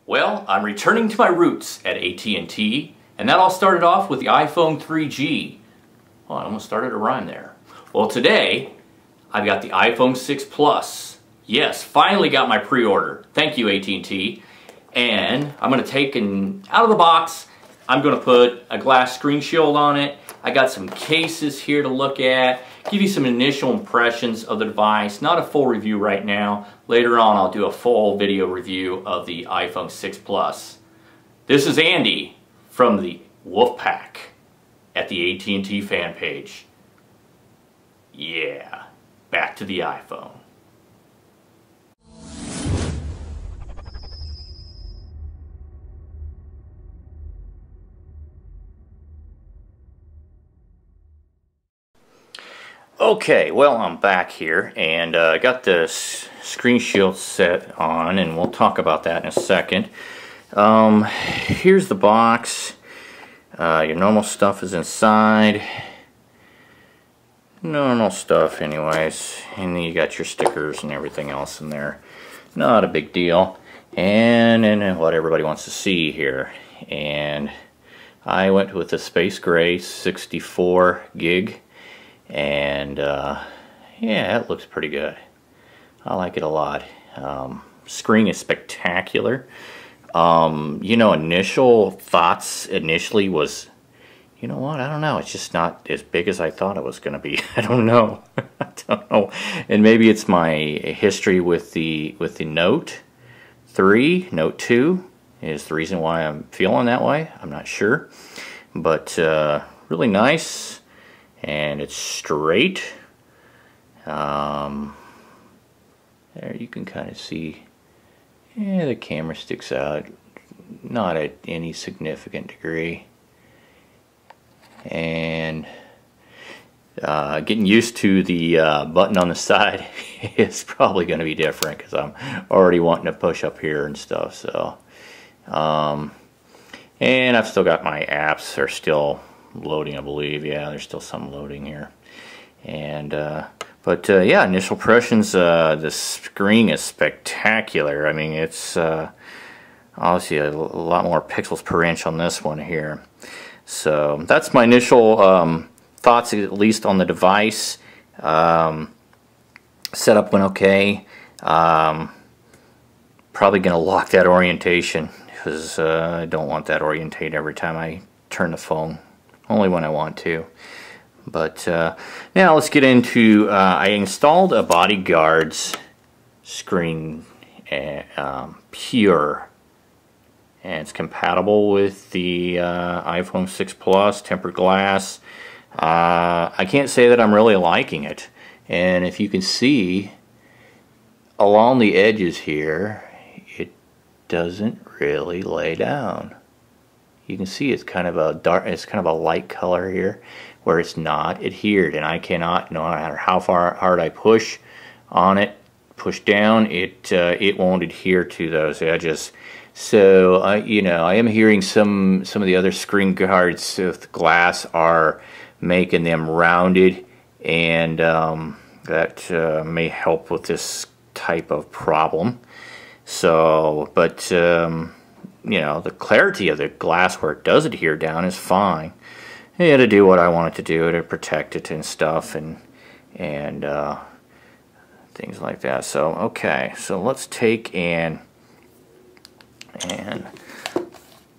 Well, I'm returning to my roots at AT&T, and that all started off with the iPhone 3G. Well, I almost started a rhyme there. Well, today, I've got the iPhone 6 Plus. Yes, finally got my pre-order. Thank you, AT&T. And I'm going to take out of the box, I'm going to put a glass screen shield on it. I got some cases here to look at, give you some initial impressions of the device. Not a full review right now. Later on I'll do a full video review of the iPhone 6 Plus. This is Andy from the Wolfpack at the AT&T fan page. Yeah, back to the iPhone. Okay, well, I'm back here and I got the screen shield set on, and we'll talk about that in a second. Here's the box. Your normal stuff is inside. Normal stuff anyways. And then you got your stickers and everything else in there. Not a big deal. And what everybody wants to see here. And I went with the Space Gray 64 gig. And yeah, it looks pretty good. I like it a lot. Screen is spectacular. You know, initial thoughts initially was, you know what, I don't know, it's just not as big as I thought it was going to be. I don't know. I don't know. And maybe it's my history with the Note 3, Note 2 is the reason why I'm feeling that way. I'm not sure. But really nice. And it's straight. There you can kind of see, yeah, the camera sticks out, not at any significant degree. And getting used to the button on the side is probably going to be different because I'm already wanting to push up here and stuff. So, and I've still got my apps are still loading, I believe. Yeah, there's still some loading here. And but yeah, initial impressions, the screen is spectacular. I mean, it's obviously a lot more pixels per inch on this one here. So that's my initial thoughts, at least on the device. Setup went okay. Probably gonna lock that orientation because I don't want that orientate every time I turn the phone. Only when I want to. But now let's get into, I installed a Bodyguard's screen, Pure, and it's compatible with the iPhone 6 Plus, tempered glass. I can't say that I'm really liking it. And if you can see, along the edges here, it doesn't really lay down. You can see it's kind of a dark, it's kind of a light color here, where it's not adhered, and I cannot, no matter how hard I push on it, push down, it won't adhere to those edges. So you know, I am hearing some of the other screen guards with glass are making them rounded, and that may help with this type of problem. So, but you know, the clarity of the glass where it does adhere down is fine. I had to do what I wanted to do to protect it and stuff, and things like that. So okay, so let's take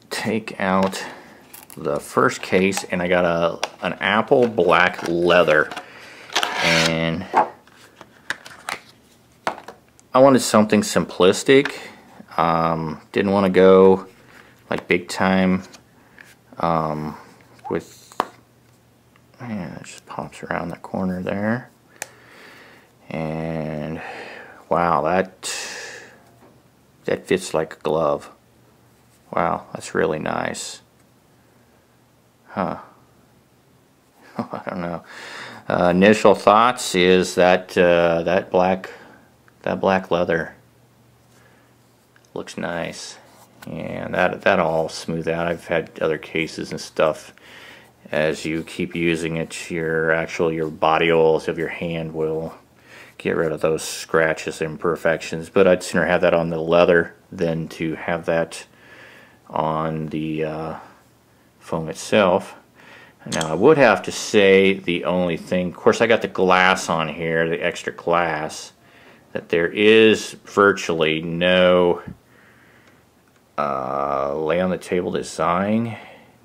take out the first case, and I got an Apple black leather, and I wanted something simplistic. Didn't want to go like big time with, yeah, it just pops around the corner there, and wow, that fits like a glove. Wow, that's really nice. Huh. I don't know. Initial thoughts is that that black leather looks nice, and that'll all smooth out. I've had other cases and stuff. As you keep using it, your body oils of your hand will get rid of those scratches and imperfections. But I'd sooner have that on the leather than to have that on the foam itself. Now I would have to say the only thing, of course I got the glass on here, the extra glass, that there is virtually no lay on the table design.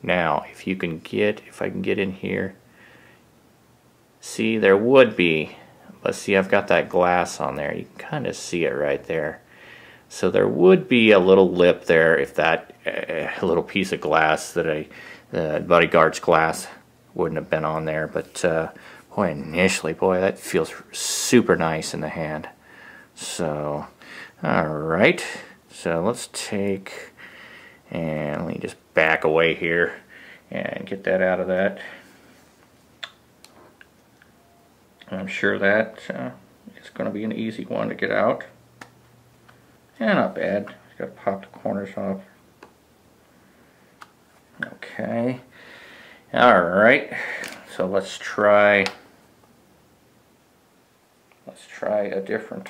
Now if I can get in here, see there would be, but see I've got that glass on there, you can kind of see it right there. So there would be a little lip there if that little piece of glass that bodyguard's glass wouldn't have been on there. But boy, initially, boy, that feels super nice in the hand. So, alright, so let's take, and let me just back away here and get that out of that. I'm sure that it's going to be an easy one to get out. Yeah, not bad. Just got to pop the corners off. Okay. Alright, so let's try a different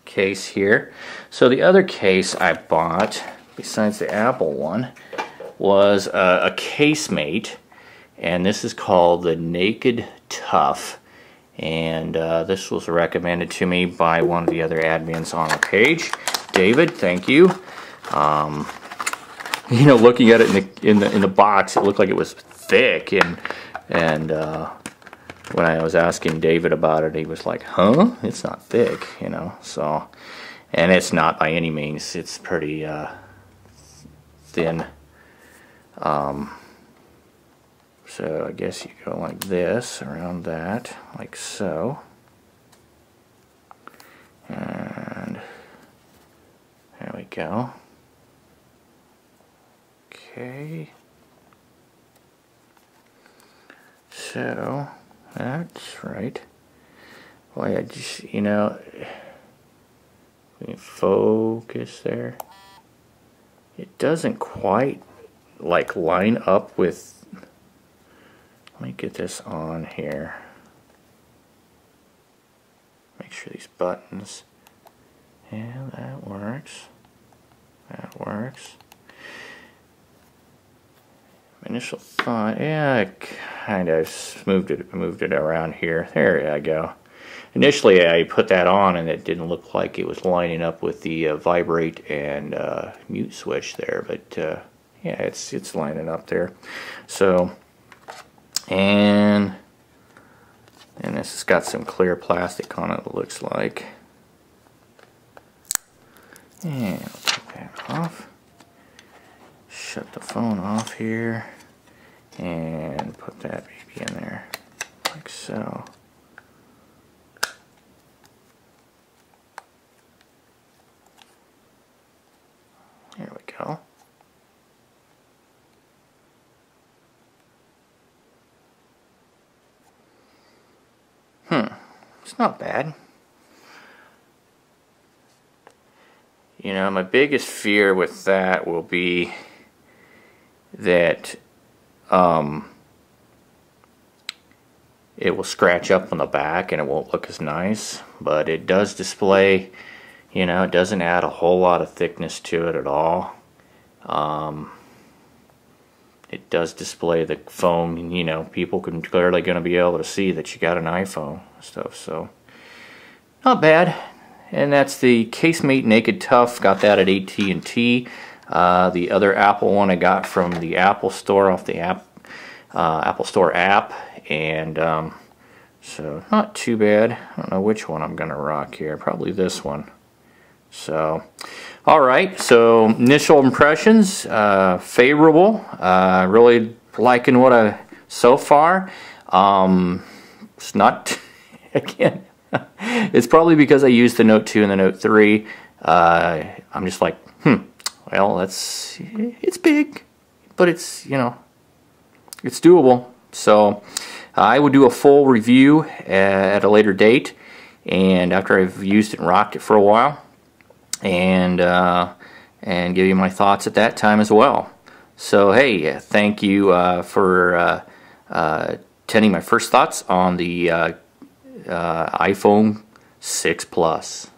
case here. So the other case I bought, besides the Apple one, was a casemate, and this is called the Naked Tough. And this was recommended to me by one of the other admins on the page, David. Thank you. You know, looking at it in the box, it looked like it was thick, and when I was asking David about it, he was like, "Huh? It's not thick," you know. So, and it's not by any means. It's pretty thin. So I guess you go like this, around that, like so. And there we go. Okay. So that's right. Boy, I just, you know, we can focus there. It doesn't quite like line up with. Let me get this on here. Make sure these buttons. Yeah, that works. That works. Initial thought, yeah, I kind of moved it around here. There I go. Initially, I put that on, and it didn't look like it was lining up with the vibrate and mute switch there. But yeah, it's lining up there. So. And this has got some clear plastic on it, it looks like. And I'll take that off. Shut the phone off here. And put that baby in there, like so. There we go. It's not bad. You know, my biggest fear with that will be that it will scratch up on the back and it won't look as nice. But it does display, you know, it doesn't add a whole lot of thickness to it at all. It does display the foam, and you know, people can clearly going to be able to see that you got an iPhone and stuff. So not bad. And that's the Casemate Naked Tough. Got that at AT&T. The other Apple one I got from the Apple Store, off the Apple Store app, and so not too bad. I don't know which one I'm gonna rock here. Probably this one. So, all right. So initial impressions, favorable. Really liking what I so far. It's not again. It's probably because I used the Note 2 and the Note 3. I'm just like, well, it's big, but it's, you know, it's doable. So I would do a full review at a later date, and after I've used it and rocked it for a while, and give you my thoughts at that time as well. So hey, thank you for attending my first thoughts on the iPhone 6 plus.